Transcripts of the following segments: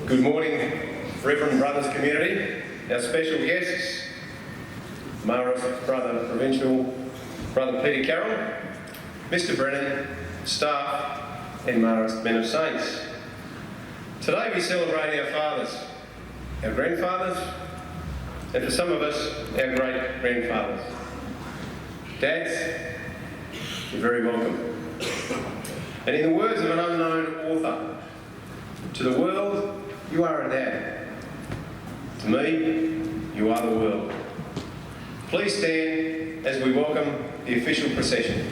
Good morning, Reverend Brothers community, our special guests, Marist Brother Provincial, Brother Peter Carroll, Mr Brennan, staff and Marist Men of Saints. Today we celebrate our fathers, our grandfathers, and for some of us, our great-grandfathers. Dads, you're very welcome. And in the words of an unknown author, to the world, you are a dad. To me, you are the world. Please stand as we welcome the official procession.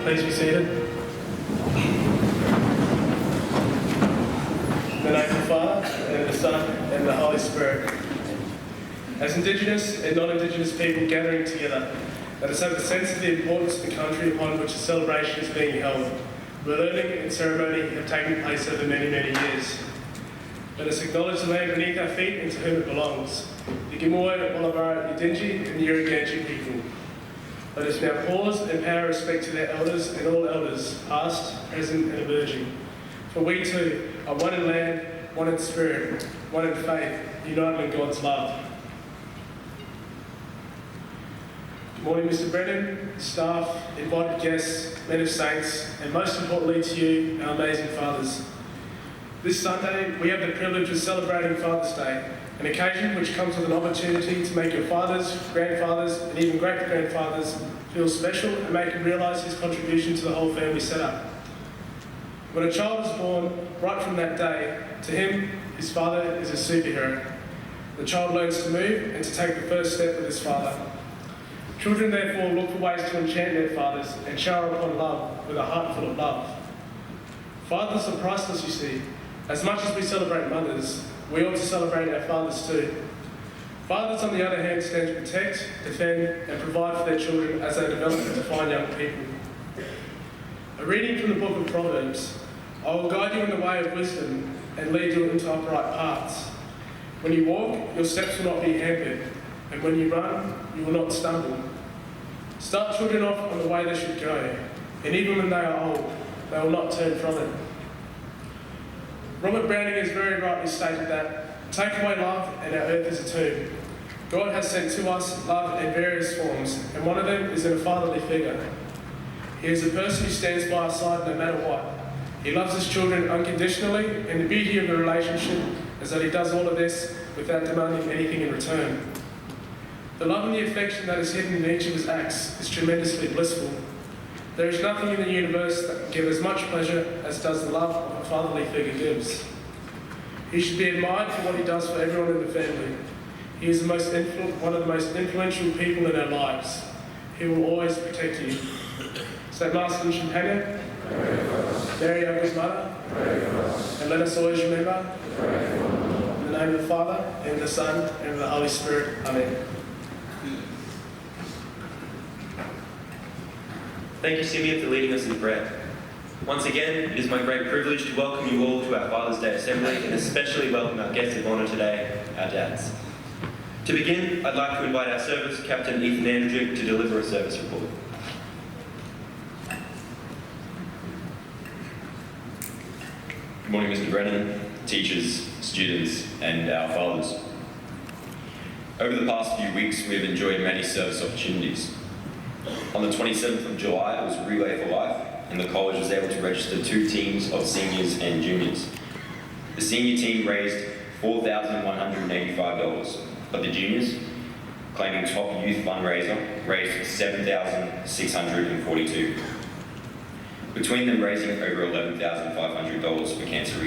Please be seated. In the name of the Father, and of the Son, and of the Holy Spirit. As Indigenous and non-Indigenous people gathering together, let us have a sense of the importance of the country upon which the celebration is being held, where learning and ceremony have taken place over many, many years. Let us acknowledge the land beneath our feet and to whom it belongs, the Gimuwai, Wallabara, Yidinji and Yirriganji people. Let us now pause and pay our respect to their elders and all elders, past, present and emerging. For we too are one in land, one in spirit, one in faith, united in God's love. Good morning, Mr Brennan, staff, invited guests, men of saints, and most importantly to you, our amazing fathers. This Sunday, we have the privilege of celebrating Father's Day, an occasion which comes with an opportunity to make your fathers, grandfathers, and even great-grandfathers feel special and make them realise his contribution to the whole family setup. When a child is born, right from that day, to him, his father is a superhero. The child learns to move and to take the first step with his father. Children therefore look for ways to enchant their fathers and shower upon love with a heart full of love. Fathers are priceless, you see. As much as we celebrate mothers, we ought to celebrate our fathers too. Fathers, on the other hand, stand to protect, defend and provide for their children as they develop into fine young people. A reading from the book of Proverbs. I will guide you in the way of wisdom and lead you into upright paths. When you walk, your steps will not be hampered, and when you run, you will not stumble. Start children off on the way they should go, and even when they are old, they will not turn from it. Robert Browning has very rightly stated that, take away love and our earth is a tomb. God has sent to us love in various forms, and one of them is in a fatherly figure. He is a person who stands by our side no matter what. He loves his children unconditionally, and the beauty of the relationship is that he does all of this without demanding anything in return. The love and the affection that is hidden in each of his acts is tremendously blissful. There is nothing in the universe that can give as much pleasure as does the love of a fatherly figure gives. He should be admired for what he does for everyone in the family. He is one of the most influential people in our lives. He will always protect you. St. Marston Champagne, Mary our good mother, and let us always remember, in the name of the Father, and of the Son, and of the Holy Spirit. Amen. Thank you, Simeon, for leading us in prayer. Once again, it is my great privilege to welcome you all to our Father's Day Assembly, and especially welcome our guests of honour today, our dads. To begin, I'd like to invite our service captain, Ethan Andrew, to deliver a service report. Good morning, Mr Brennan, teachers, students, and our fathers. Over the past few weeks, we have enjoyed many service opportunities. On the 27th of July, it was Relay for Life, and the college was able to register 2 teams of seniors and juniors. The senior team raised $4,185, but the juniors, claiming top youth fundraiser, raised $7,642. Between them raising over $11,500 for cancer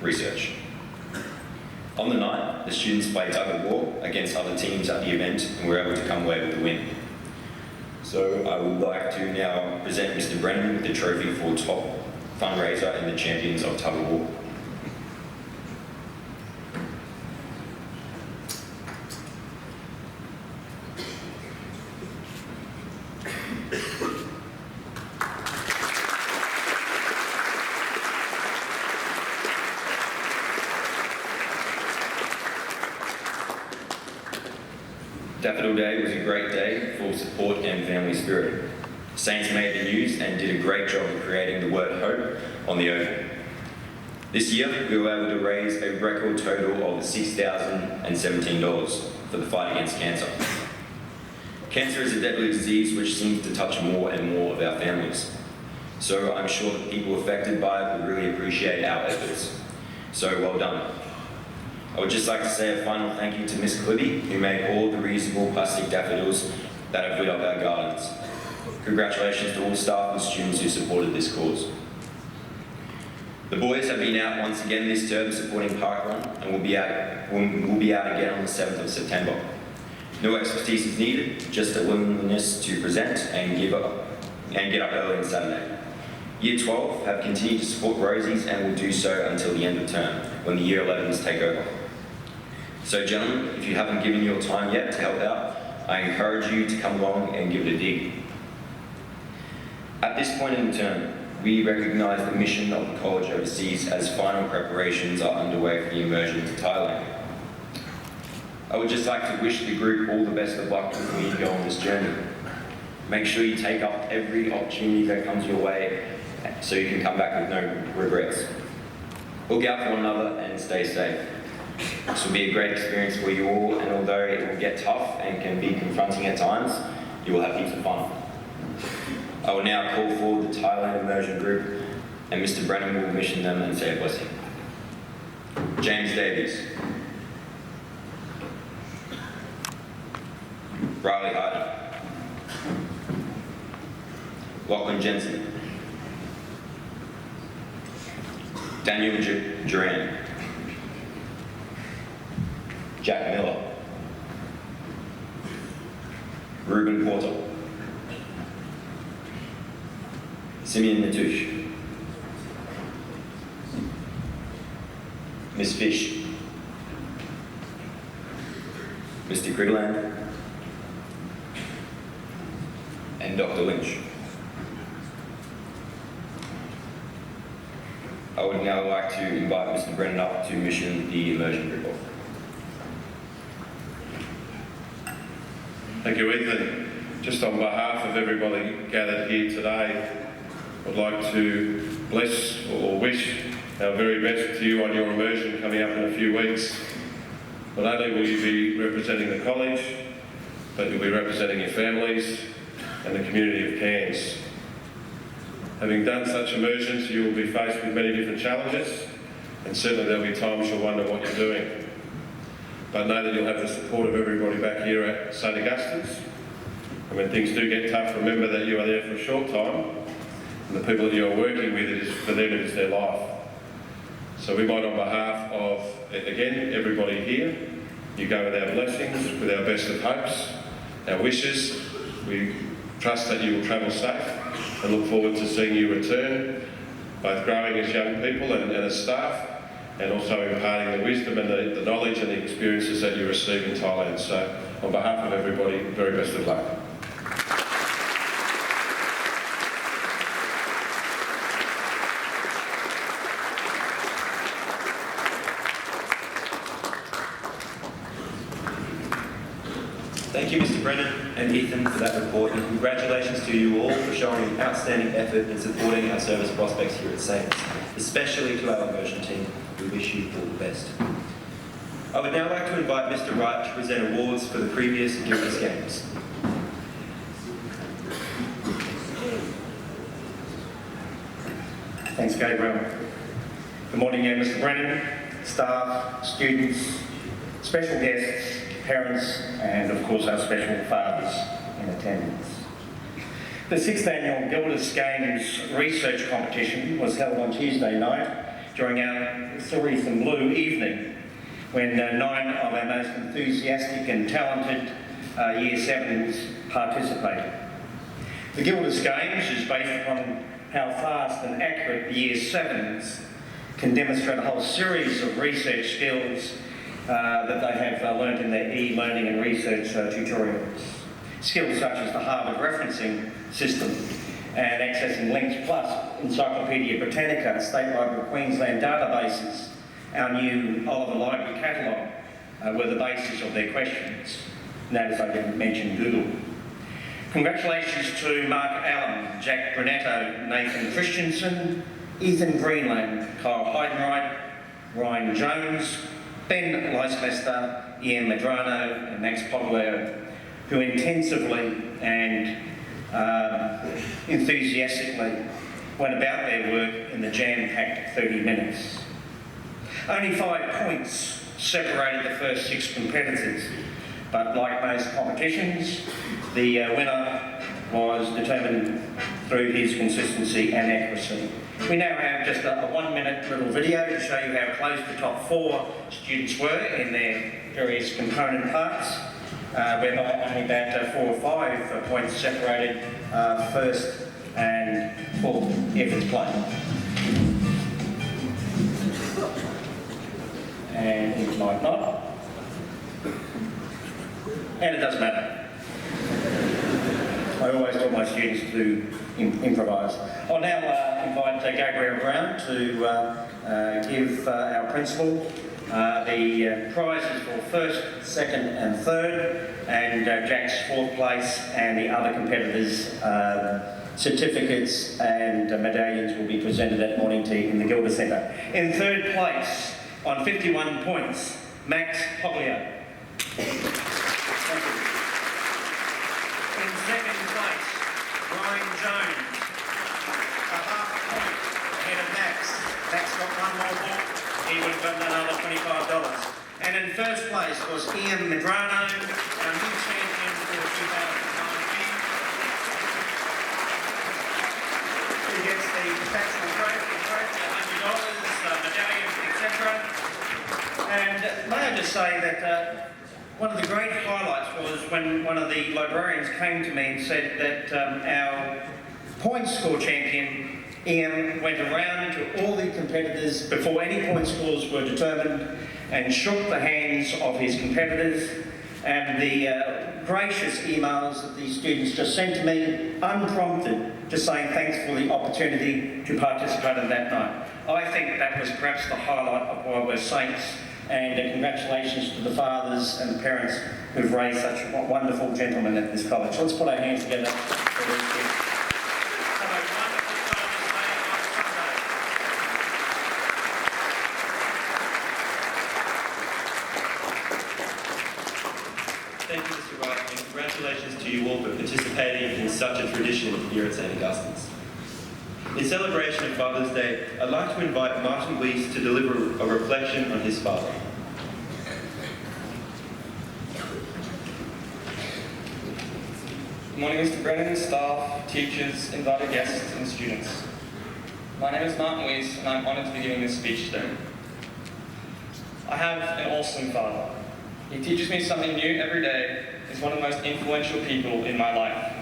research. On the night, the students played tug of war against other teams at the event and were able to come away with the win. So I would like to now present Mr. Brennan with the trophy for top fundraiser in the Champions of Tug of War. Daffodil Day was a great day full of support and family spirit. Saints made the news and did a great job of creating the word hope on the oval. This year, we were able to raise a record total of $6,017 for the fight against cancer. Cancer is a deadly disease which seems to touch more and more of our families. So I'm sure the people affected by it will really appreciate our efforts. So well done. I would just like to say a final thank you to Miss Clibby, who made all the reusable plastic daffodils that have lit up our gardens. Congratulations to all staff and students who supported this cause. The boys have been out once again this term supporting Parkrun and will be out again on the 7th of September. No expertise is needed, just a willingness to present and get up early on Saturday. Year 12 have continued to support Rosies and will do so until the end of term, when the Year 11s take over. So gentlemen, if you haven't given your time yet to help out, I encourage you to come along and give it a dig. At this point in the term, we recognise the mission of the college overseas as final preparations are underway for the immersion to Thailand. I would just like to wish the group all the best of luck before you go on this journey. Make sure you take up every opportunity that comes your way so you can come back with no regrets. Look out for one another and stay safe. This will be a great experience for you all, and although it will get tough and can be confronting at times, you will have heaps of fun. I will now call forward the Thailand Immersion Group, and Mr. Brennan will mission them and say a blessing. James Davies. Riley Hardy. Lachlan Jensen. Daniel Duran. Jack Miller. Ruben Porter. Simeon Natouche. Miss Fish. Mr. Cridland. And Dr. Lynch. I would now like to invite Mr. Brennan up to mission the immersion group off. Thank you, Ethan. Just on behalf of everybody gathered here today, I'd like to bless or wish our very best to you on your immersion coming up in a few weeks. Not only will you be representing the college, but you'll be representing your families and the community of Cairns. Having done such immersions, you will be faced with many different challenges, and certainly there'll be times you'll wonder what you're doing. But know that you'll have the support of everybody back here at St Augustine's. And when things do get tough, remember that you are there for a short time, and the people that you are working with, for them it is their life. So we might, on behalf of, again, everybody here, you go with our blessings, with our best of hopes, our wishes. We trust that you will travel safe and look forward to seeing you return, both growing as young people and as staff, and also imparting the wisdom and the knowledge and the experiences that you receive in Thailand. So on behalf of everybody, very best of luck. Thank you, Mr. Brennan and Ethan, for that report, and congratulations to you all for showing outstanding effort in supporting our service prospects here at Saints, especially to our immersion team. We wish you all the best. I would now like to invite Mr. Wright to present awards for the previous Gildas Games. Thanks, Gabriel. Good morning, Mr. Brennan, staff, students, special guests, parents, and of course our special fathers in attendance. The 6th annual Gildas Games research competition was held on Tuesday night during our Cerise and Blue evening. when 9 of our most enthusiastic and talented Year 7s participated. The Gildas Games is based upon how fast and accurate the Year 7s can demonstrate a whole series of research skills that they have learnt in their e-learning and research tutorials. Skills such as the Harvard referencing system and accessing Links Plus, Encyclopaedia Britannica, State Library of Queensland databases, our new Oliver Library catalogue were the basis of their questions. Notice I didn't mention Google. Congratulations to Mark Allen, Jack Brunetto, Nathan Christensen, Ethan Greenland, Kyle Heidenreich, Ryan Jones, Ben Leismester, Ian Medrano and Max Poglio, who intensively and enthusiastically went about their work in the jam-packed 30 minutes. Only 5 points separated the first 6 competitors, but like most competitions, the winner was determined through his consistency and accuracy. We now have just a 1-minute little video to show you how close the top 4 students were in their various component parts, whereby only about 4 or 5 points separated first and fourth efforts played. And it might not. And it doesn't matter. I always tell my students to improvise. I'll now invite Gabrielle Brown to give our principal the prizes for first, second and third, and Jack's 4th place, and the other competitors' certificates and medallions will be presented at morning tea in the Gilder Centre. In 3rd place, on 51 points, Max Poglio. In 2nd place, Ryan Jones, a half point ahead of Max. Max got 1 more ball, he would have gotten another $25. And in 1st place was Ian Medrano, our new champion for 2019. He gets the professional trophy, $100, medallions, etc. And may I just say that one of the great highlights was when one of the librarians came to me and said that our point score champion, Ian, went around to all the competitors before any point scores were determined and shook the hands of his competitors, and the gracious emails that these students just sent to me, unprompted, just saying thanks for the opportunity to participate in that night. I think that was perhaps the highlight of why we're saints, and congratulations to the fathers and the parents who've raised such wonderful gentlemen at this college. Let's put our hands together for these kids. Thank you, Mr. Wright, and congratulations to you all for participating in such a tradition here at St. Augustine's. In celebration of Father's Day, I'd like to invite Martin Weiss to deliver a reflection on his father. Good morning, Mr. Brennan, staff, teachers, invited guests and students. My name is Martin Weiss and I'm honoured to be giving this speech today. I have an awesome father. He teaches me something new every day. He's one of the most influential people in my life.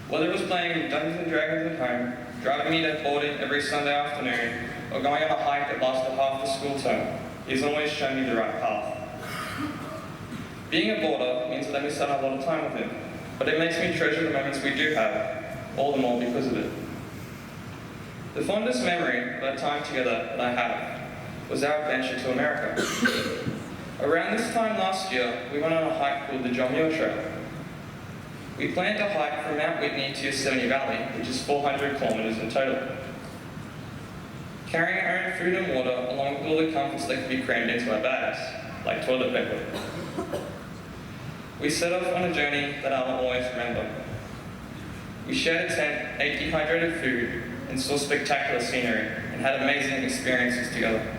Whether it was playing Dungeons and Dragons at home, driving me to boarding every Sunday afternoon, or going on a hike that lasted half the school term, he's always shown me the right path. Being a boarder means that I miss out on a lot of time with him, but it makes me treasure the moments we do have, all the more because of it. The fondest memory of our time together that I have was our adventure to America. Around this time last year, we went on a hike called the John Muir Trail. We planned to hike from Mount Whitney to Yosemite Valley, which is 400 kilometers in total. Carrying our own food and water, along with all the comforts that could be crammed into our bags, like toilet paper. We set off on a journey that I will always remember. We shared a tent, ate dehydrated food, and saw spectacular scenery, and had amazing experiences together.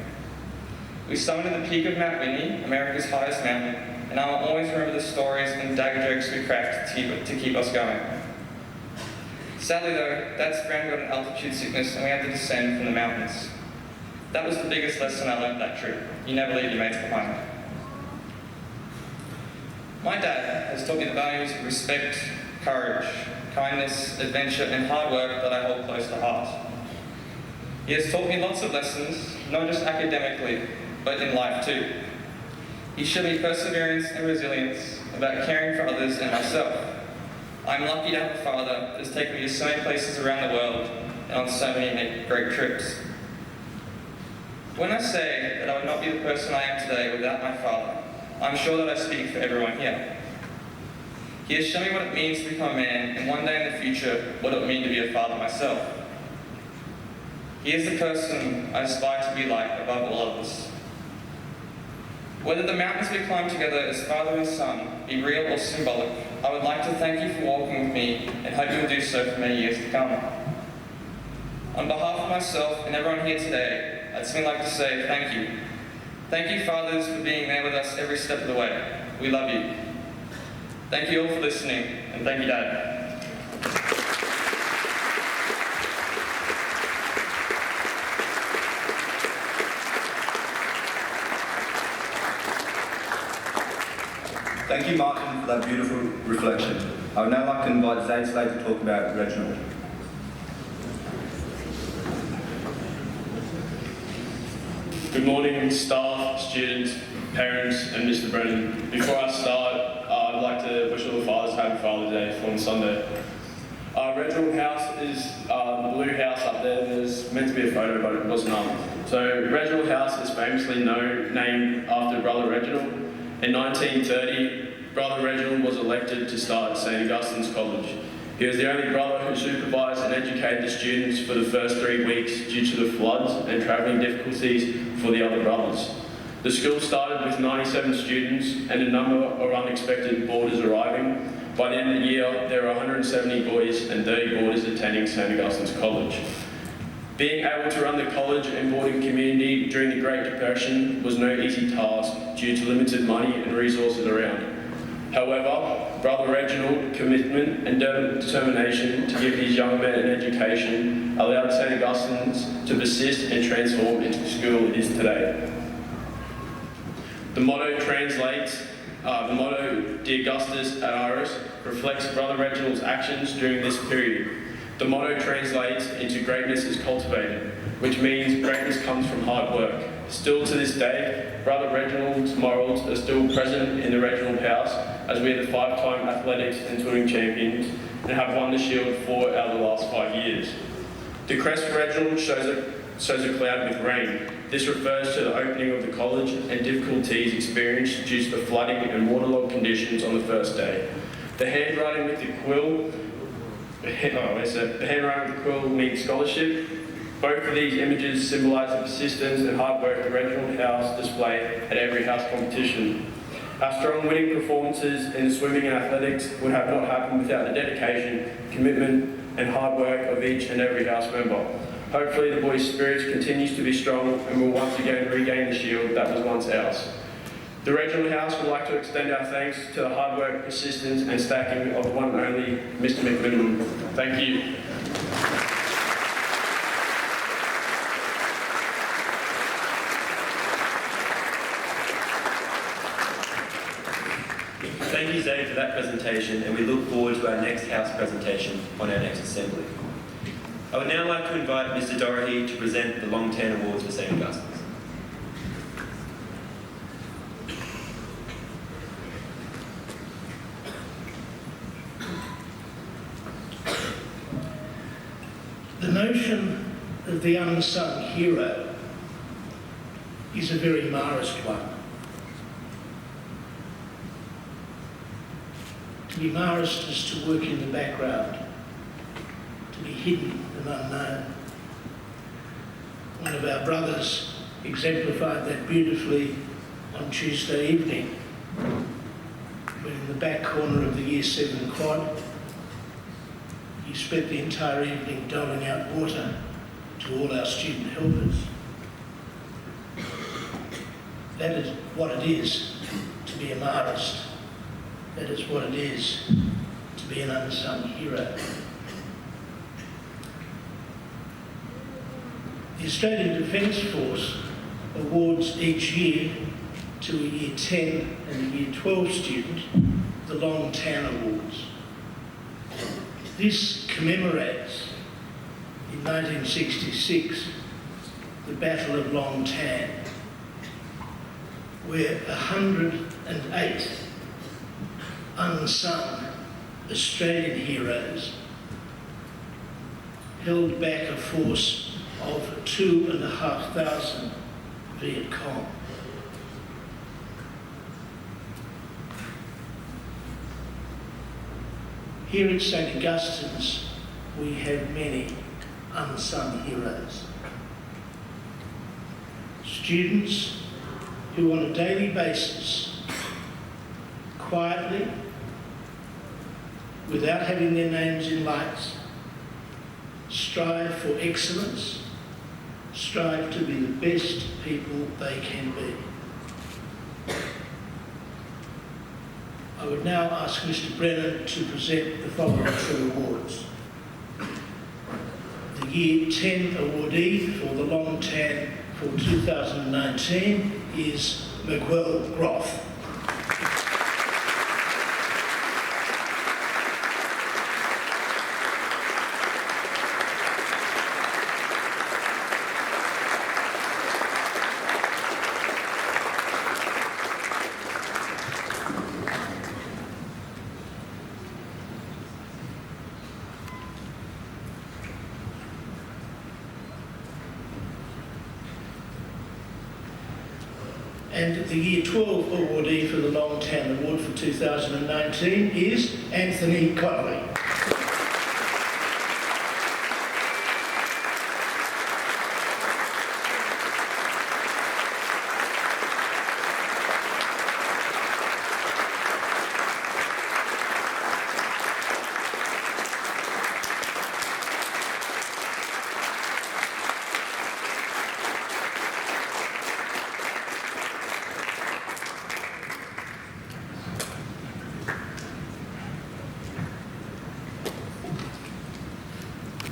We summited the peak of Mount Whitney, America's highest mountain, and I will always remember the stories and dagger jokes we cracked to keep us going. Sadly though, Dad's friend got an altitude sickness and we had to descend from the mountains. That was the biggest lesson I learned that trip. You never leave your mates behind. My dad has taught me the values of respect, courage, kindness, adventure, and hard work that I hold close to heart. He has taught me lots of lessons, not just academically, but in life too. He showed me perseverance and resilience about caring for others and myself. I'm lucky to have a father that has taken me to so many places around the world and on so many great trips. When I say that I would not be the person I am today without my father, I'm sure that I speak for everyone here. He has shown me what it means to become a man, and one day in the future, what it would mean to be a father myself. He is the person I aspire to be like above all others. Whether the mountains we climb together as father and son be real or symbolic, I would like to thank you for walking with me and hope you will do so for many years to come. On behalf of myself and everyone here today, I'd simply like to say thank you. Thank you, fathers, for being there with us every step of the way. We love you. Thank you all for listening, and thank you, Dad. Thank you, Martin, for that beautiful reflection. I would now like to invite Zaid Slade to talk about Reginald. Good morning, staff, students, parents, and Mr. Brennan. Before I start, I'd like to wish all the fathers happy Father's Day on Sunday. Reginald House is the blue house up there. There's meant to be a photo, but it was none. So Reginald House is famously named after Brother Reginald. In 1930, Brother Reginald was elected to start St. Augustine's College. He was the only brother who supervised and educated the students for the first 3 weeks due to the floods and travelling difficulties for the other brothers. The school started with 97 students and a number of unexpected boarders arriving. By the end of the year, there were 170 boys and 30 boarders attending St. Augustine's College. Being able to run the college and boarding community during the Great Depression was no easy task due to limited money and resources around. However, Brother Reginald's commitment and determination to give these young men an education allowed St. Augustine's to persist and transform into the school it is today. The motto translates, De Augustus ad Aris, reflects Brother Reginald's actions during this period. The motto translates into greatness is cultivated, which means greatness comes from hard work. Still to this day, Brother Reginald's morals are still present in the Reginald House, as we are the 5-time athletics and touring champions and have won the Shield 4 out of the last 5 years. The crest of Reginald shows a cloud with rain. This refers to the opening of the college and difficulties experienced due to the flooding and waterlogged conditions on the first day. The handwriting with the quill means scholarship. Both of these images symbolise the persistence and hard work the Reginald House display at every house competition. Our strong winning performances in the swimming and athletics would have not happened without the dedication, commitment and hard work of each and every house member. Hopefully the boys' spirits continues to be strong and will once again regain the shield that was once ours. The Reginald House would like to extend our thanks to the hard work, persistence and stacking of the one and only Mr. McMillan. Thank you. Thank you, Zaid, for that presentation, and we look forward to our next house presentation on our next assembly. I would now like to invite Mr. Doherty to present the Long Tan Awards for St. Augustine's. The notion of the unsung hero is a very Marist one. To be Marist is to work in the background, to be hidden and unknown. One of our brothers exemplified that beautifully on Tuesday evening, when in the back corner of the Year 7 quad, he spent the entire evening doling out water to all our student helpers. That is what it is to be a Marist. That is what it is to be an unsung hero. The Australian Defence Force awards each year to a Year 10 and a Year 12 student the Long Tan Awards. This commemorates, in 1966, the Battle of Long Tan, where 108 unsung Australian heroes held back a force of 2,500 Viet Cong. Here at St Augustine's, we have many unsung heroes. Students who on a daily basis, quietly, without having their names in lights, strive for excellence, strive to be the best people they can be. I would now ask Mr. Brennan to present the following two awards. The Year 10 awardee for the Long Tan for 2019 is Miguel Groff. And the Year 12 awardee for the Long Tan Award for 2019 is Anthony Connolly.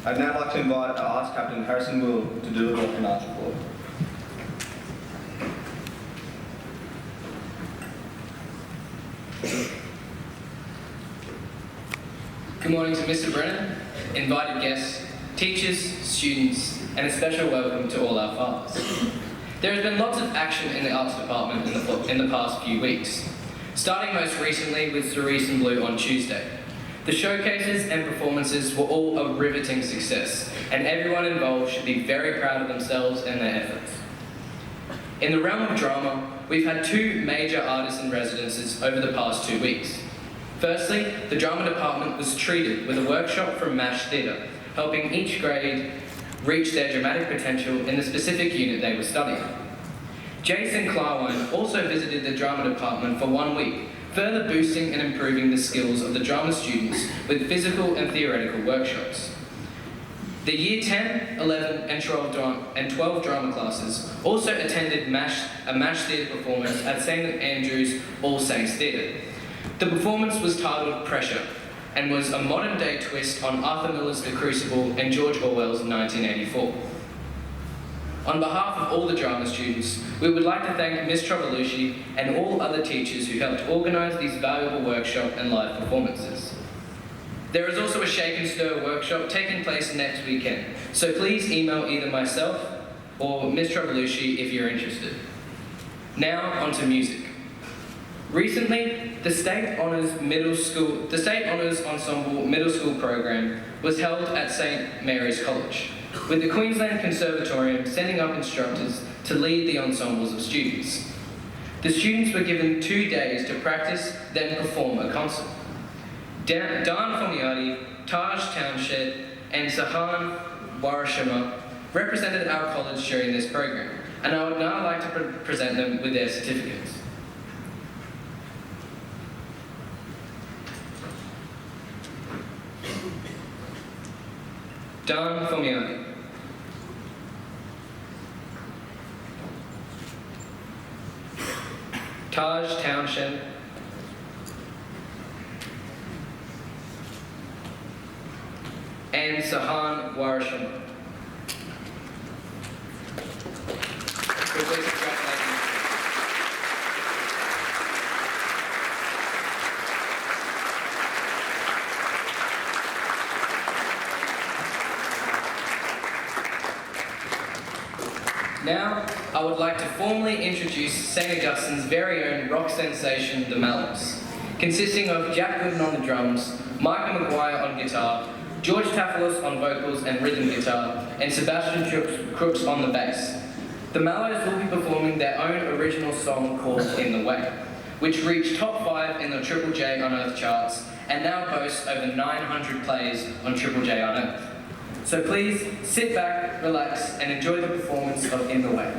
I'd now like to invite our Arts Captain Harrison Will to deliver an arts report. Good morning to Mr. Brennan, invited guests, teachers, students, and a special welcome to all our fathers. There has been lots of action in the arts department in the past few weeks, starting most recently with Cerise and Blue on Tuesday. The showcases and performances were all a riveting success, and everyone involved should be very proud of themselves and their efforts. In the realm of drama, we've had two major artists in residences over the past 2 weeks. Firstly, the drama department was treated with a workshop from MASH Theatre, helping each grade reach their dramatic potential in the specific unit they were studying. Jason Klarwein also visited the drama department for 1 week, further boosting and improving the skills of the drama students with physical and theoretical workshops. The Year 10, 11 and 12 drama classes also attended a MASH Theatre performance at St Andrew's All Saints Theatre. The performance was titled Pressure and was a modern-day twist on Arthur Miller's The Crucible and George Orwell's 1984. On behalf of all the drama students, we would like to thank Ms. Trovalucci and all other teachers who helped organise these valuable workshop and live performances. There is also a Shake and Stir workshop taking place next weekend, so please email either myself or Ms. Trovalucci if you're interested. Now on to music. Recently, the State Honours Ensemble Middle School program was held at St Mary's College, with the Queensland Conservatorium sending up instructors to lead the ensembles of students. The students were given 2 days to practice, then perform a concert. Dan Fomiati, Taj Townshend, and Sahan Warashima represented our college during this program, and I would now like to present them with their certificates. Dan Fomiati. Taj Townshend. And Sahan Warashima. Now, I would like to formally introduce St. Augustine's very own rock sensation, the Mallows, consisting of Jack Gooden on the drums, Micah Maguire on guitar, George Tafalos on vocals and rhythm guitar, and Sebastian Crooks on the bass. The Mallows will be performing their own original song called In the Way, which reached top 5 in the Triple J Unearthed charts and now boasts over 900 plays on Triple J Unearthed. So please sit back, relax, and enjoy the performance of In the Way.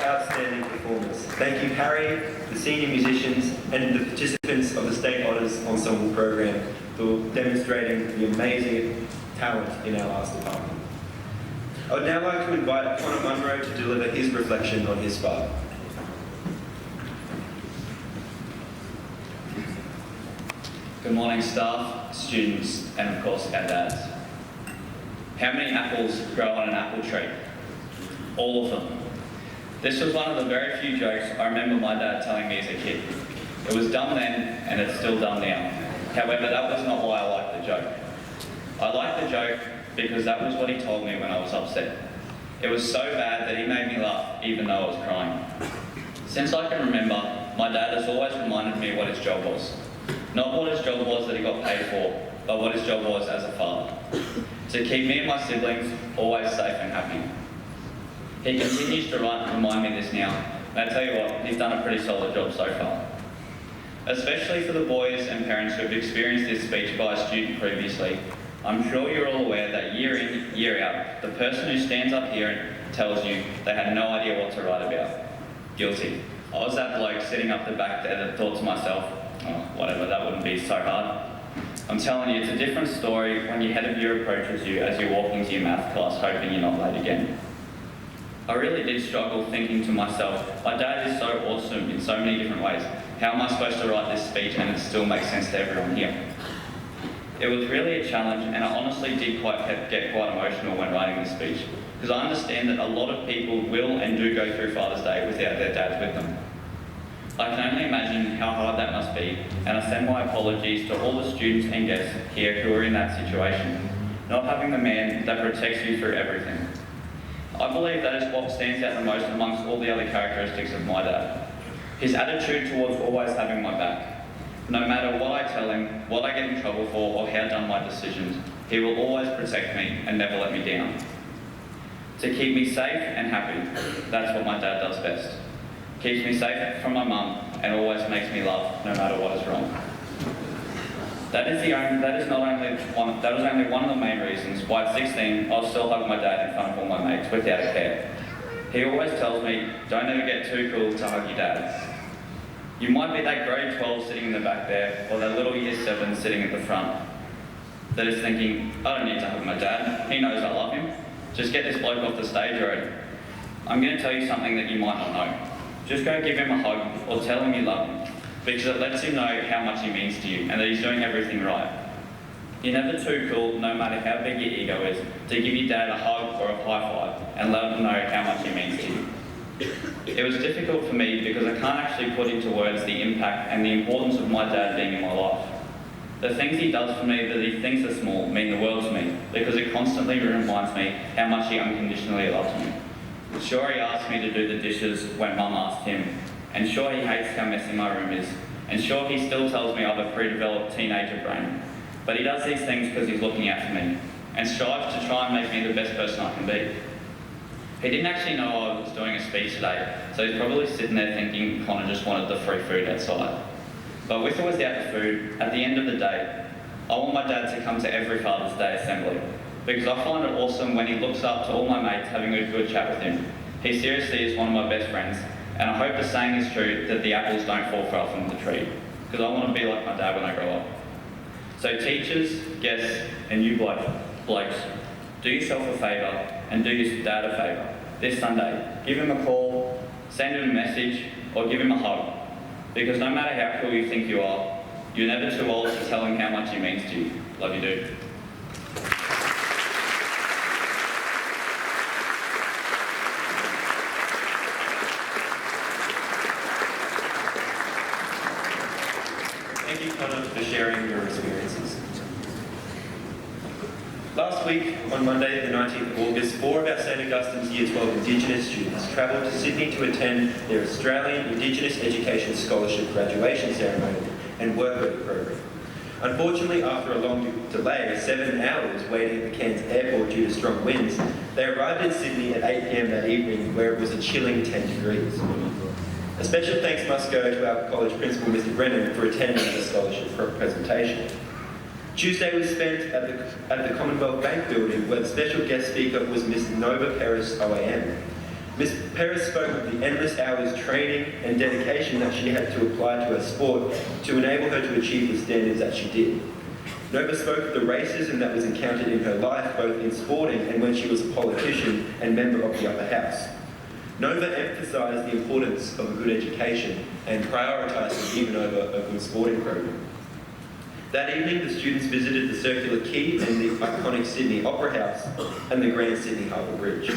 Outstanding performance. Thank you, Harry, the senior musicians, and the participants of the State Honours Ensemble program for demonstrating the amazing talent in our arts department. I would now like to invite Connor Munro to deliver his reflection on his father. Good morning, staff, students, and of course our dads. How many apples grow on an apple tree? All of them. This was one of the very few jokes I remember my dad telling me as a kid. It was dumb then, and it's still dumb now. However, that was not why I liked the joke. I liked the joke because that was what he told me when I was upset. It was so bad that he made me laugh even though I was crying. Since I can remember, my dad has always reminded me what his job was. Not what his job was that he got paid for, but what his job was as a father. To keep me and my siblings always safe and happy. He continues to remind me this now, and I tell you what, he's done a pretty solid job so far. Especially for the boys and parents who have experienced this speech by a student previously, I'm sure you're all aware that year in, year out, the person who stands up here and tells you they had no idea what to write about. Guilty. I was that bloke sitting up the back there that thought to myself, oh, whatever, that wouldn't be so hard. I'm telling you, it's a different story when your head of year approaches you as you're walking to your math class hoping you're not late again. I really did struggle thinking to myself, my dad is so awesome in so many different ways. How am I supposed to write this speech and it still makes sense to everyone here? It was really a challenge, and I honestly did get quite emotional when writing this speech, because I understand that a lot of people will and do go through Father's Day without their dads with them. I can only imagine how hard that must be, and I send my apologies to all the students and guests here who are in that situation, not having the man that protects you through everything. I believe that is what stands out the most amongst all the other characteristics of my dad. His attitude towards always having my back. No matter what I tell him, what I get in trouble for, or how dumb my decisions, he will always protect me and never let me down. To keep me safe and happy, that's what my dad does best. Keeps me safe from my mum and always makes me laugh no matter what is wrong. That was only one of the main reasons why at 16 I'll still hug my dad in front of all my mates without a care. He always tells me, don't ever get too cool to hug your dad. You might be that grade 12 sitting in the back there, or that little year 7 sitting at the front, that is thinking, I don't need to hug my dad, he knows I love him. Just get this bloke off the stage already. I'm going to tell you something that you might not know. Just go give him a hug or tell him you love him, because it lets him know how much he means to you and that he's doing everything right. You're never too cool, no matter how big your ego is, to give your dad a hug or a high five and let him know how much he means to you. It was difficult for me because I can't actually put into words the impact and the importance of my dad being in my life. The things he does for me that he thinks are small mean the world to me because it constantly reminds me how much he unconditionally loves me. Sure, he asks me to do the dishes when Mum asked him, and sure he hates how messy my room is, and sure he still tells me I have a pre-developed teenager brain. But he does these things because he's looking out for me, and strives to try and make me the best person I can be. He didn't actually know I was doing a speech today, so he's probably sitting there thinking Connor just wanted the free food outside. But with or without the food, at the end of the day, I want my dad to come to every Father's Day assembly, because I find it awesome when he looks up to all my mates having a good chat with him. He seriously is one of my best friends, and I hope the saying is true that the apples don't fall far from the tree, because I want to be like my dad when I grow up. So teachers, guests, and you blokes, do yourself a favour and do your dad a favour. This Sunday, give him a call, send him a message, or give him a hug. Because no matter how cool you think you are, you're never too old to tell him how much he means to you. Love you, dude. Thank you, Connor, for sharing your experiences. Last week, on Monday the 19th of August, 4 of our St Augustine's Year 12 Indigenous students travelled to Sydney to attend their Australian Indigenous Education Scholarship graduation ceremony and work program. Unfortunately, after a long delay, 7 hours waiting at the Cairns airport due to strong winds, they arrived in Sydney at 8 p.m. that evening where it was a chilling 10 degrees. A special thanks must go to our college principal, Mr. Brennan, for attending the scholarship presentation. Tuesday was spent at the Commonwealth Bank building where the special guest speaker was Ms. Nova Peris OAM. Ms. Peris spoke of the endless hours training and dedication that she had to apply to her sport to enable her to achieve the standards that she did. Nova spoke of the racism that was encountered in her life both in sporting and when she was a politician and member of the upper house. Nova emphasised the importance of a good education and prioritising even over a good sporting program. That evening, the students visited the Circular Quay and the iconic Sydney Opera House and the Grand Sydney Harbour Bridge.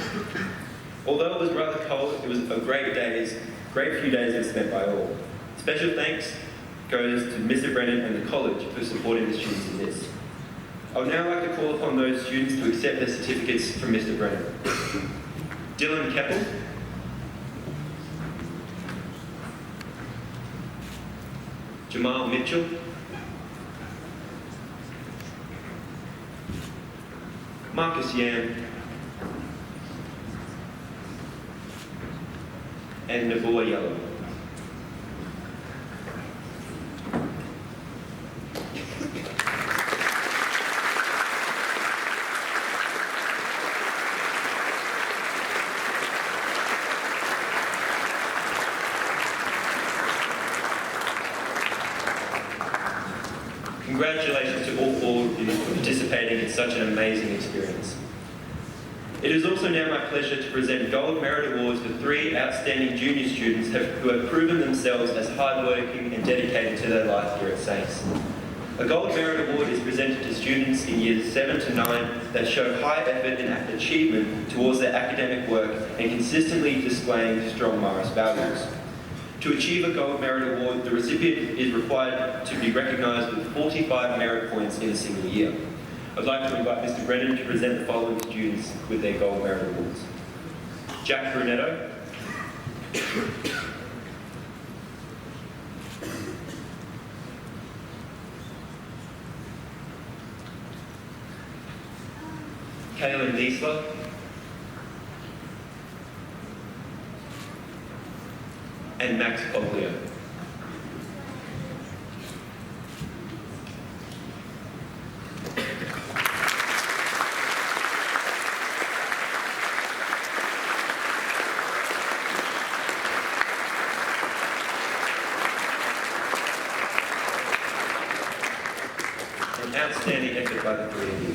Although it was rather cold, it was a great few days were spent by all. Special thanks goes to Mr. Brennan and the college for supporting the students in this. I would now like to call upon those students to accept their certificates from Mr. Brennan. Dylan Keppel. Jamal Mitchell. Marcus Yam. And Nabua Yellow. Congratulations to all four of you for participating in such an amazing experience. It is also now my pleasure to present Gold Merit Awards for 3 outstanding junior students who have proven themselves as hardworking and dedicated to their life here at Saints. A Gold Merit Award is presented to students in years 7 to 9 that show high effort and achievement towards their academic work and consistently displaying strong Morris values. To achieve a Gold Merit Award, the recipient is required to be recognised with 45 merit points in a single year. I'd like to invite Mr. Brennan to present the following students with their Gold Merit Awards. Jack Brunetto. Kaylin Diesler. And Max Poglio. An outstanding effort by the 3 of you.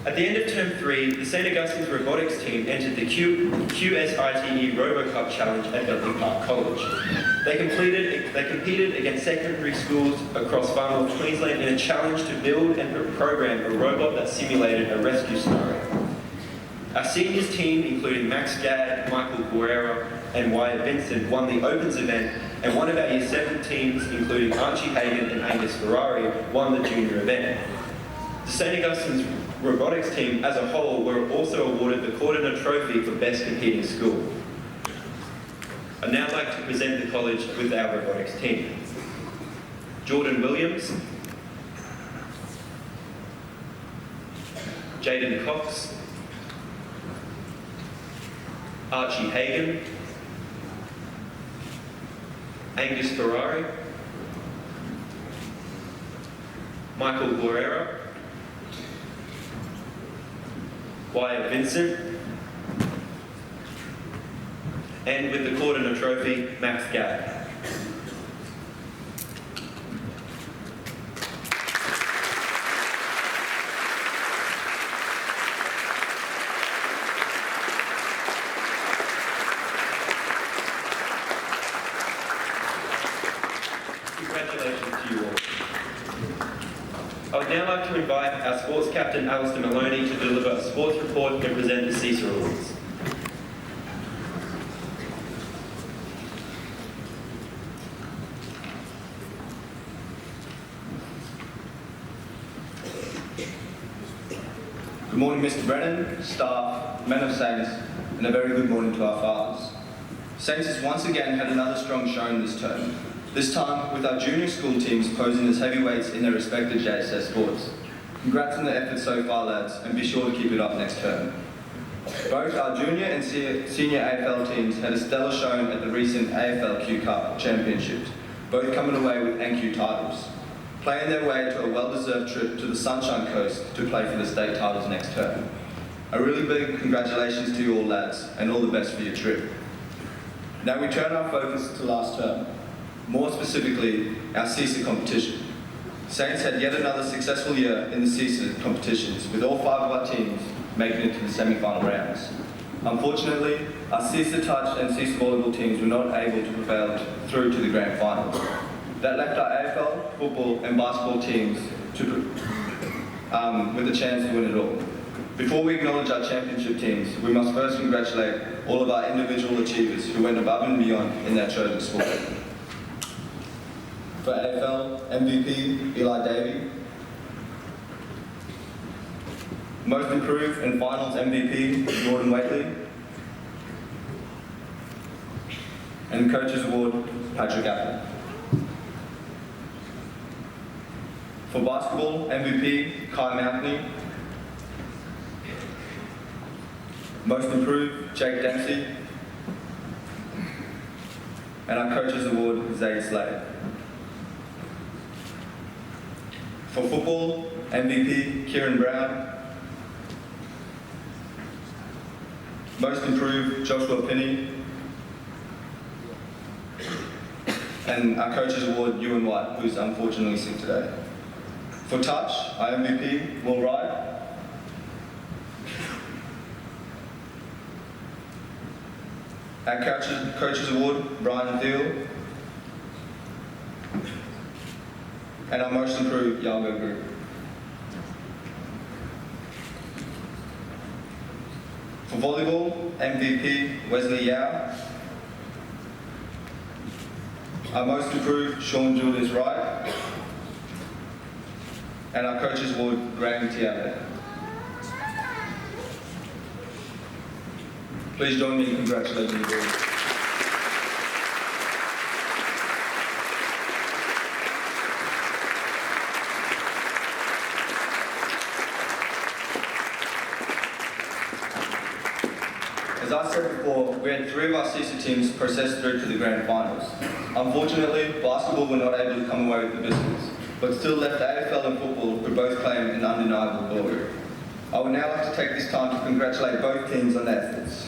At the end of Term 3, the St. Augustine's robotics team entered the QSITE RoboCup Challenge at Bentley Park College. They competed against secondary schools across far north Queensland in a challenge to build and program a robot that simulated a rescue scenario. Our seniors team, including Max Gadd, Michael Guerrero, and Wyatt Vincent, won the Opens event, and one of our Year 7 teams, including Archie Hagan and Angus Ferrari, won the junior event. The St. Augustine's robotics team as a whole were also awarded the Cordner Trophy for Best Competing School. I'd now like to present the college with our robotics team. Jordan Williams, Jaden Cox, Archie Hagan, Angus Ferrari, Michael Guerrero, Wyatt Vincent, and with the Cordner Trophy, Max Gadd. Congratulations to you all. I would now like to invite our sports captain, Alistair Maloney, to deliver a sports report and present the CISA Awards. Good morning, Mr. Brennan, staff, men of Saints, and a very good morning to our fathers. Saints has once again had another strong showing this term, this time with our junior school teams posing as heavyweights in their respective JSS sports. Congrats on the effort so far, lads, and be sure to keep it up next term. Both our junior and senior AFL teams had a stellar showing at the recent AFL Q Cup Championships, both coming away with NQ titles, playing their way to a well-deserved trip to the Sunshine Coast to play for the state titles next term. A really big congratulations to you all, lads, and all the best for your trip. Now we turn our focus to last term, more specifically our CISA competition. Saints had yet another successful year in the CISA competitions, with all 5 of our teams making it to the semi-final rounds. Unfortunately, our CISA touch and CISA volleyball teams were not able to prevail through to the grand finals. That left our AFL, football and basketball teams with a chance to win it all. Before we acknowledge our championship teams, we must first congratulate all of our individual achievers who went above and beyond in their chosen sport. For AFL, MVP, Eli Davey. Most improved and finals MVP, Jordan Waitley. And Coaches Award, Patrick Apple. For basketball, MVP, Kai Mountney. Most improved, Jake Dempsey. And our Coaches Award, Zaid Slade. For football, MVP, Kieran Brown. Most improved, Joshua Pinney. And our Coaches Award, Ewan White, who's unfortunately sick today. For touch, our MVP, Will Wright. Our Coaches Award, Brian Thiel. And our most improved, Yargo Group. For volleyball, MVP, Wesley Yao. Our most improved, Sean Julius Wright. And our Coaches Award, Graham Tiabe. Please join me in congratulating the board. As I said before, we had 3 of our CISA teams process through to the grand finals. Unfortunately, basketball were not able to come away with the biscuits, but still left AFL and football who both claim an undeniable glory. I would now like to take this time to congratulate both teams on their efforts.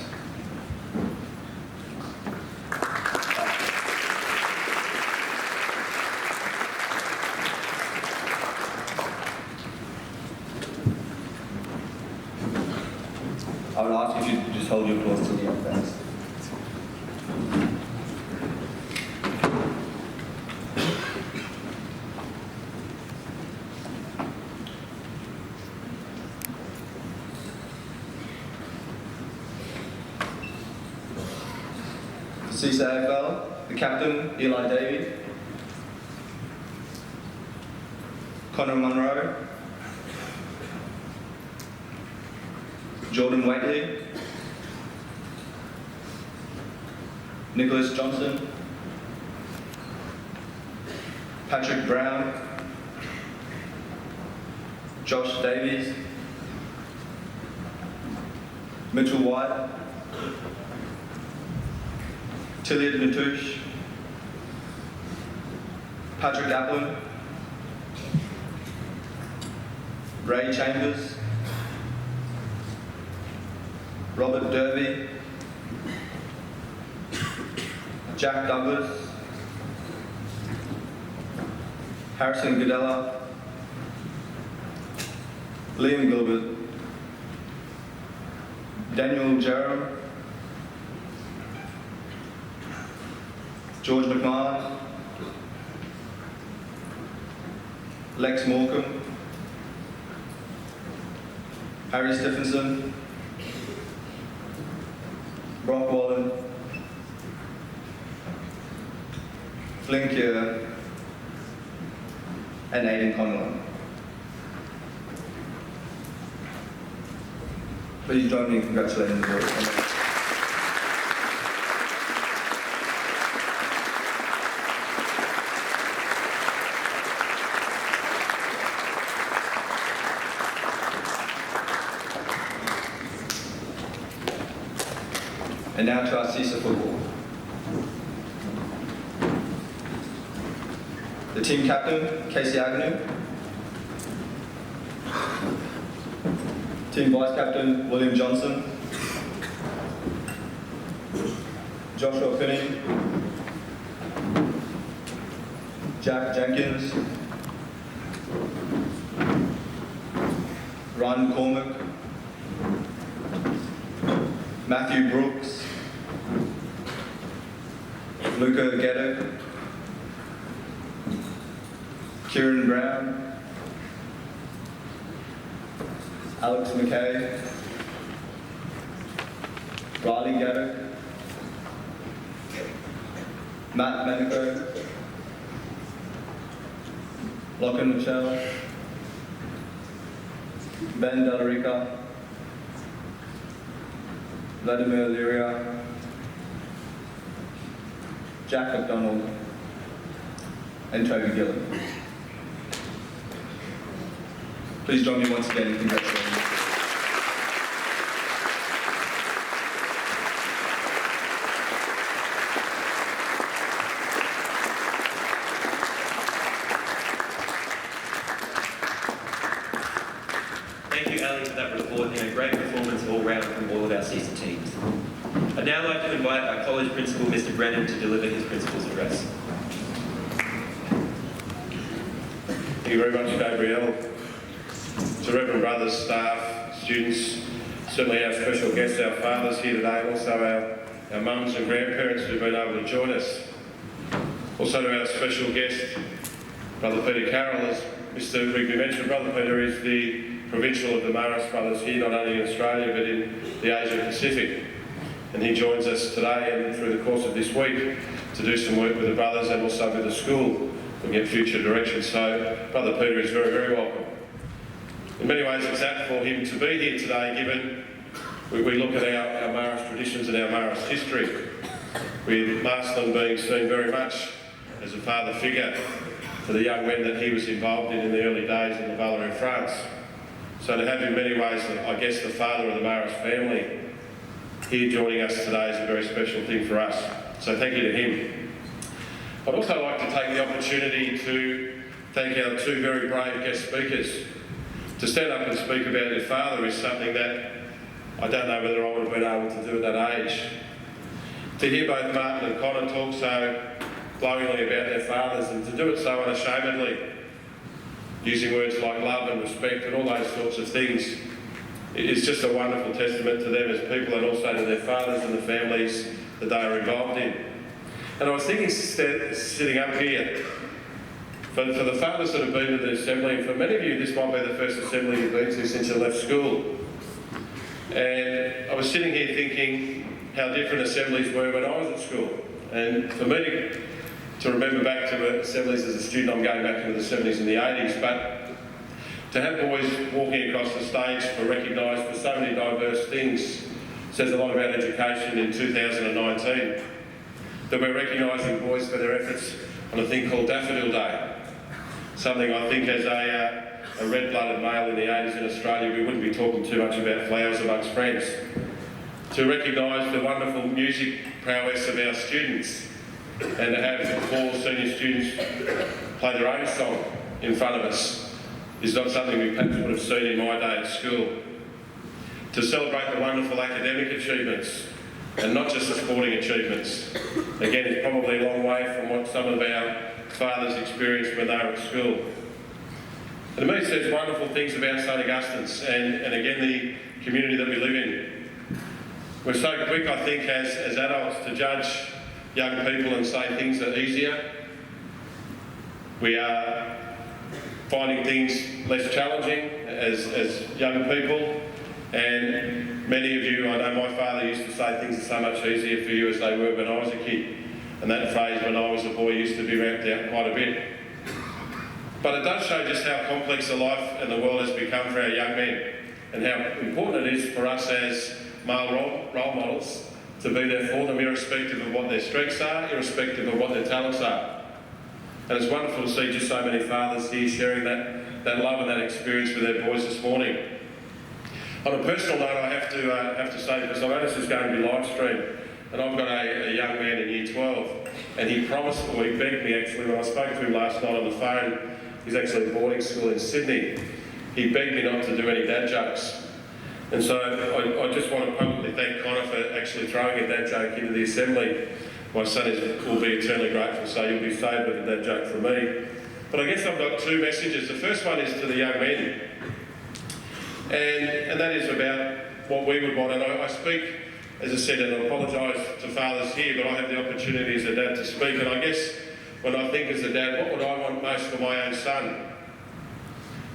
I would ask if you could just hold your applause till the end, thanks. For CISA AFL, the captain, Eli Davey. Connor Munro. Jordan Waitley. Nicholas Johnson. Patrick Brown. Josh Davies. Mitchell White. Tilliard Natouche. Patrick Applin. Ray Chambers. Robert Derby. Jack Douglas. Harrison Godella. Liam Gilbert. Daniel Jerem. George McMahon. Lex Morecambe. Harry Stephenson. Brock Wallen. Flynn Kier. And Aidan Conlon. Please join me in congratulating the board. And now to our CISA football. The team captain, Casey Agnew. Team vice captain, William Johnson. Joshua Finney. Jack Jenkins. Ryan McCormick. Matthew Brooks. Luca Gedek. Kieran Brown. Alex McKay. Riley Gaddock, Matt Manico, Lachlan Michelle, Ben Dallarica, Vladimir Liria, Jack McDonald, and Toby Gillen. Please join me once again in congratulating them. Thank you, Ali, for that report and a great performance all round from all of our season teams. I'd now like to invite our college principal, Mr. Brennan, to deliver his principal's address. Thank you very much, Gabrielle. To Reverend brothers, staff, students, certainly our special guests, our fathers here today, and also our mums and grandparents who've been able to join us. Also to our special guest, Brother Peter Carroll, as Mr. Rigby mentioned. Brother Peter is the provincial of the Marist Brothers here, not only in Australia but in the Asia Pacific. And he joins us today and through the course of this week to do some work with the brothers and also with the school and get future direction. So Brother Peter is very, very welcome. In many ways it's apt for him to be here today, given we look at our Marist traditions and our Marist history, with Marsland being seen very much as a father figure to the young men that he was involved in the early days in the Valor in France. So to have in many ways, I guess, the father of the Marist family here joining us today is a very special thing for us. So thank you to him. I'd also like to take the opportunity to thank our two very brave guest speakers. To stand up and speak about your father is something that I don't know whether I would have been able to do at that age. To hear both Martin and Connor talk so glowingly about their fathers and to do it so unashamedly, using words like love and respect and all those sorts of things, it's just a wonderful testament to them as people and also to their fathers and the families that they are involved in. And I was thinking, sitting up here, for the fathers that have been to the assembly, and for many of you this might be the first assembly you've been to since you left school. And I was sitting here thinking how different assemblies were when I was at school. And for me to remember back to assemblies as a student, I'm going back into the 70s and the 80s, but to have boys walking across the stage for recognised for so many diverse things says a lot about education in 2019. That we're recognising boys for their efforts on a thing called Daffodil Day. Something I think as a red-blooded male in the 80s in Australia, we wouldn't be talking too much about flowers amongst friends. To recognise the wonderful music prowess of our students and to have 4 senior students play their own song in front of us is not something we perhaps would have seen in my day at school. To celebrate the wonderful academic achievements and not just the sporting achievements. Again, it's probably a long way from what some of our fathers experienced when they were at school. And to me it says wonderful things about St Augustine's and again the community that we live in. We're so quick, I think, as adults to judge young people and say things are easier. We are finding things less challenging as young people, and many of you, I know my father used to say things are so much easier for you as they were when I was a kid, and that phrase when I was a boy used to be ramped out quite a bit. But it does show just how complex the life and the world has become for our young men, and how important it is for us as male role models to be there for them, irrespective of what their strengths are, irrespective of what their talents are. And it's wonderful to see just so many fathers here sharing that love and that experience with their boys this morning. On a personal note, I have to say, because I know this is going to be live streamed, and I've got a young man in Year 12, and he promised, or he begged me actually, when I spoke to him last night on the phone, he's actually at boarding school in Sydney, he begged me not to do any dad jokes. And so I just want to publicly thank Connor for actually throwing a dad joke into the assembly. My son will be eternally grateful, so you'll be saved with a dad joke from me. But I guess I've got 2 messages. The first one is to the young men, and that is about what we would want. And I speak, as I said, and I apologise to fathers here, but I have the opportunity as a dad to speak. And I guess when I think as a dad, what would I want most for my own son?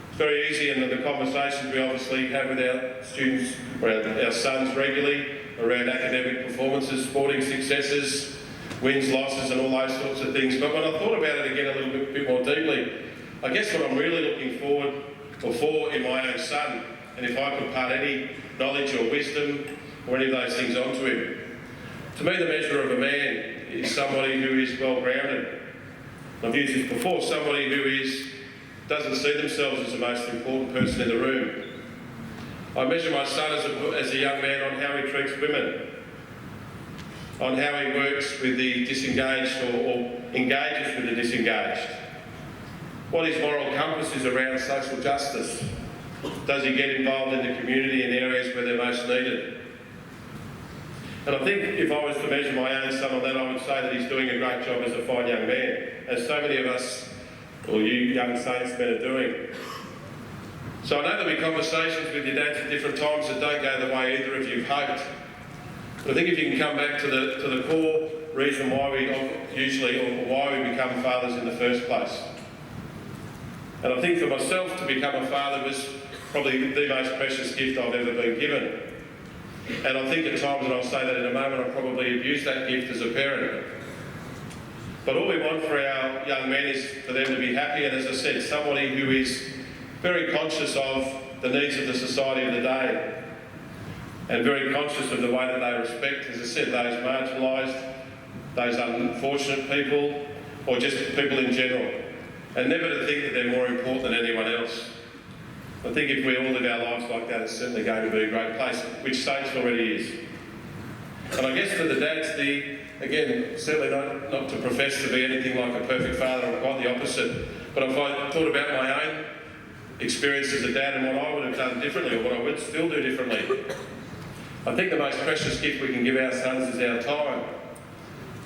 It's very easy in the conversations we obviously have with our students, or our sons regularly, around academic performances, sporting successes, wins, losses and all those sorts of things. But when I thought about it again a little bit more deeply, I guess what I'm really looking forward or for in my own son, and if I could impart any knowledge or wisdom or any of those things onto him, to me the measure of a man is somebody who is well grounded. I've used this before, somebody who doesn't see themselves as the most important person in the room. I measure my son as a young man on how he treats women, on how he works with the disengaged or engages with the disengaged, what his moral compass is around social justice. Does he get involved in the community in areas where they're most needed? And I think if I was to measure my own son on that, I would say that he's doing a great job as a fine young man, as so many of us, or you young saints men, are doing. So I know there'll be conversations with your dads at different times that don't go the way either of you've hoped. But I think if you can come back to the core reason why we become fathers in the first place. And I think for myself to become a father was probably the most precious gift I've ever been given. And I think at times, and I'll say that in a moment, I probably abused that gift as a parent. But all we want for our young men is for them to be happy, and as I said, somebody who is very conscious of the needs of the society of the day and very conscious of the way that they respect, as I said, those marginalised, those unfortunate people, or just people in general, and never to think that they're more important than anyone else. I think if we all live our lives like that, it's certainly going to be a great place, which Saints already is. And I guess for the dads, again, certainly not to profess to be anything like a perfect father, or quite the opposite, but if I thought about my own experience as a dad and what I would have done differently, or what I would still do differently, I think the most precious gift we can give our sons is our time.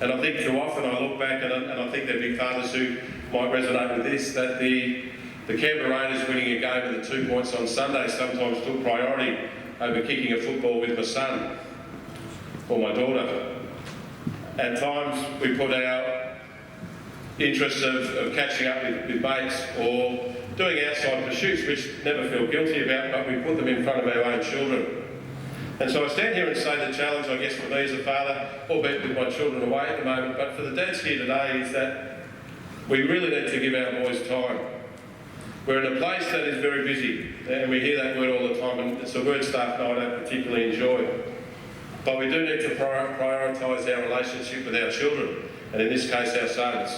And I think too often I look back and I think there'd be fathers who might resonate with this, that the Canberra Raiders winning a game with the 2 points on Sunday sometimes took priority over kicking a football with my son or my daughter. At times we put our interests of catching up with mates or doing outside pursuits, which never feel guilty about, but we put them in front of our own children. And so I stand here and say the challenge, I guess, for me as a father, albeit with my children away at the moment, but for the dads here today, is that we really need to give our boys time. We're in a place that is very busy, and we hear that word all the time, and it's a word staff that I don't particularly enjoy. But we do need to prioritise our relationship with our children, and in this case our sons.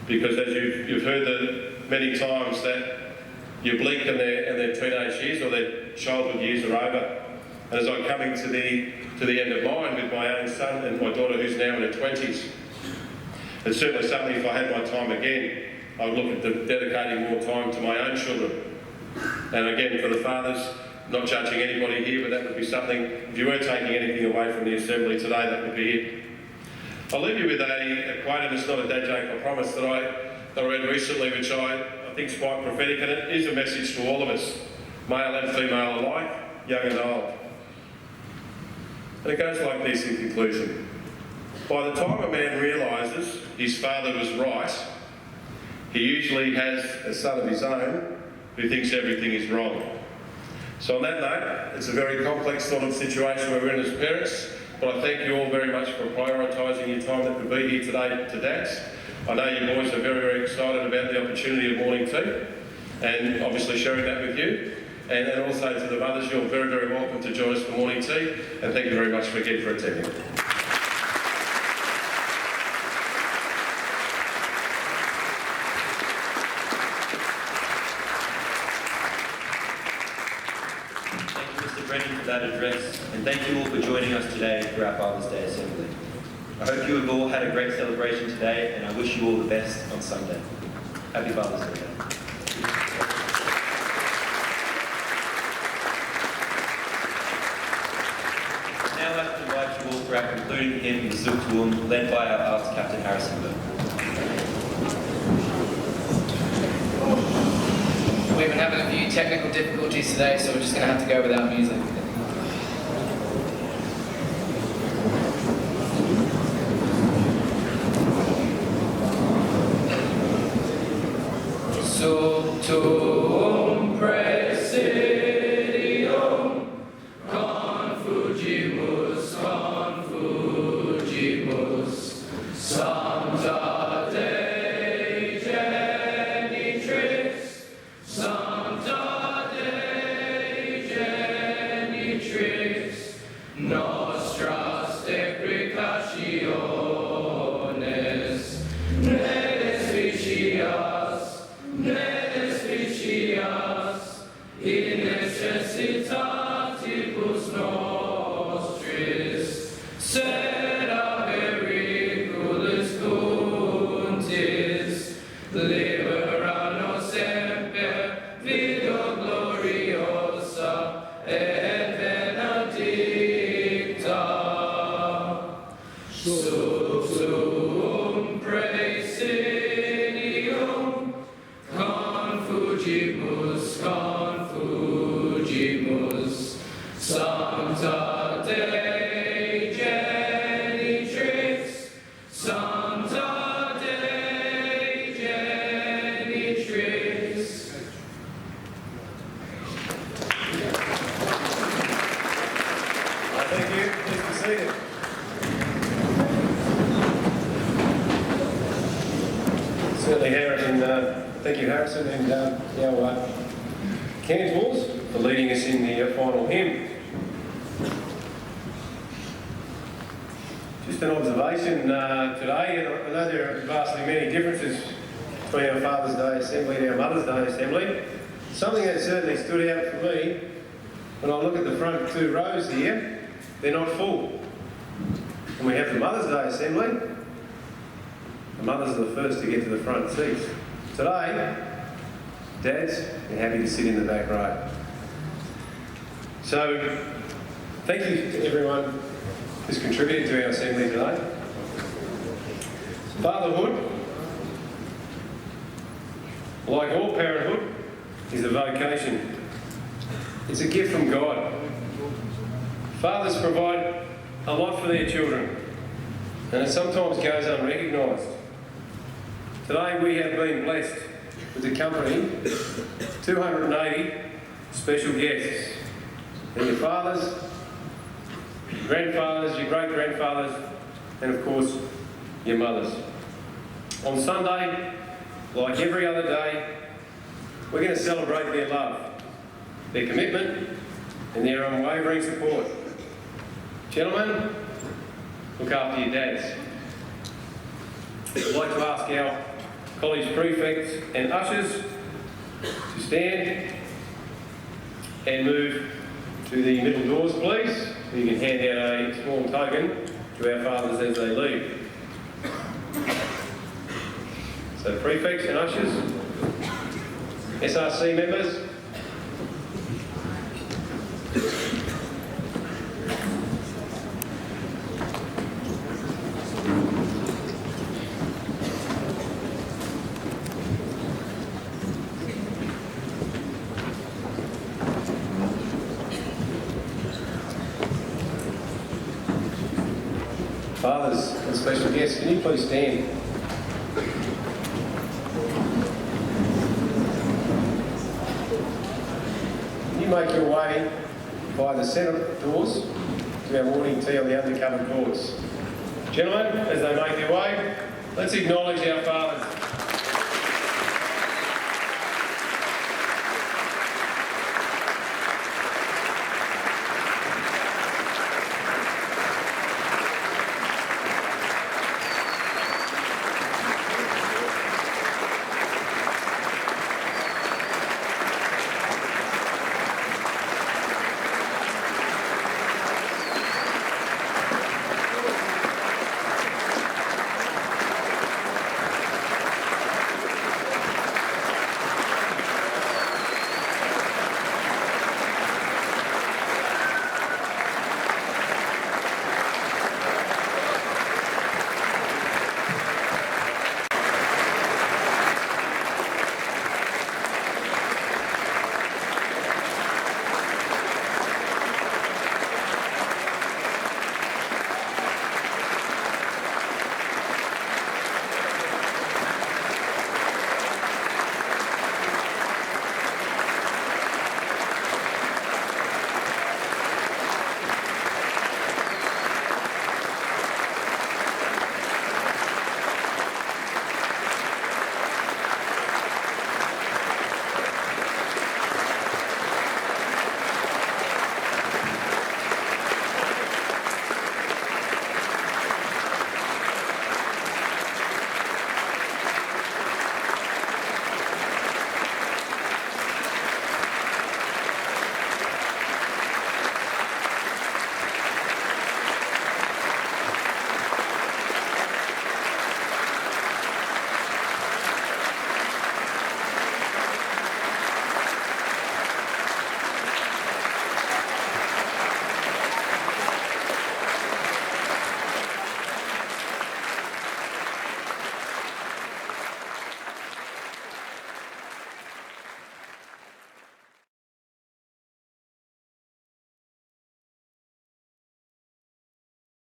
Because as you've heard many times that you blink and their teenage years or their childhood years are over. And as I'm coming to the end of mine with my own son and my daughter who's now in her 20s, it's certainly something, if I had my time again, I would look at dedicating more time to my own children. And again, for the fathers, not judging anybody here, but that would be something, if you weren't taking anything away from the assembly today, that would be it. I'll leave you with a quote, and it's not a dad joke, I promise, that I read recently, which I think is quite prophetic, and it is a message to all of us, male and female alike, young and old. And it goes like this in conclusion. By the time a man realises his father was right, he usually has a son of his own who thinks everything is wrong. So on that note, it's a very complex sort of situation we're in as parents, but I thank you all very much for prioritising your time that could be here today to dads. I know you boys are very, very excited about the opportunity of morning tea, and obviously sharing that with you. And then also to the mothers, you're very, very welcome to join us for morning tea, and thank you very much again for attending. For that address, and thank you all for joining us today for our Father's Day Assembly. I hope you have all had a great celebration today, and I wish you all the best on Sunday. Happy Father's Day. Now I'd like to invite you all for our concluding hymn, the Zug Tuum, led by our arts captain Harrison Burke. We've been having a few technical difficulties today, so we're just going to have to go without music. Tuum Presidium Confugimus Thank you. Please be seated. Certainly, Harrison. Thank you, Harrison, and now Cantors for leading us in the final hymn. Just an observation today, and I know there are vastly many differences between our Father's Day Assembly and our Mother's Day Assembly. Something that certainly stood out for me when I look at the front two rows here, they're not full. When we have the Mother's Day Assembly, the mothers are the first to get to the front seats. Today, dads are happy to sit in the back row. So, thank you to everyone who's contributed to our assembly today. Fatherhood, like all parenthood, is a vocation. It's a gift from God. Fathers provide a lot for their children, and it sometimes goes unrecognised. Today we have been blessed with the company of 280 special guests. And your fathers, your grandfathers, your great-grandfathers, and of course, your mothers. On Sunday, like every other day, we're going to celebrate their love, their commitment, and their unwavering support. Gentlemen, look after your dads. I'd like to ask our college prefects and ushers to stand and move to the middle doors, please. You can hand out a small token to our fathers as they leave. So prefects and ushers, SRC members, fathers and special guests, can you please stand? Can you make your way by the centre doors to our morning tea on the undercovered courts? Gentlemen, as they make their way, let's acknowledge our fathers.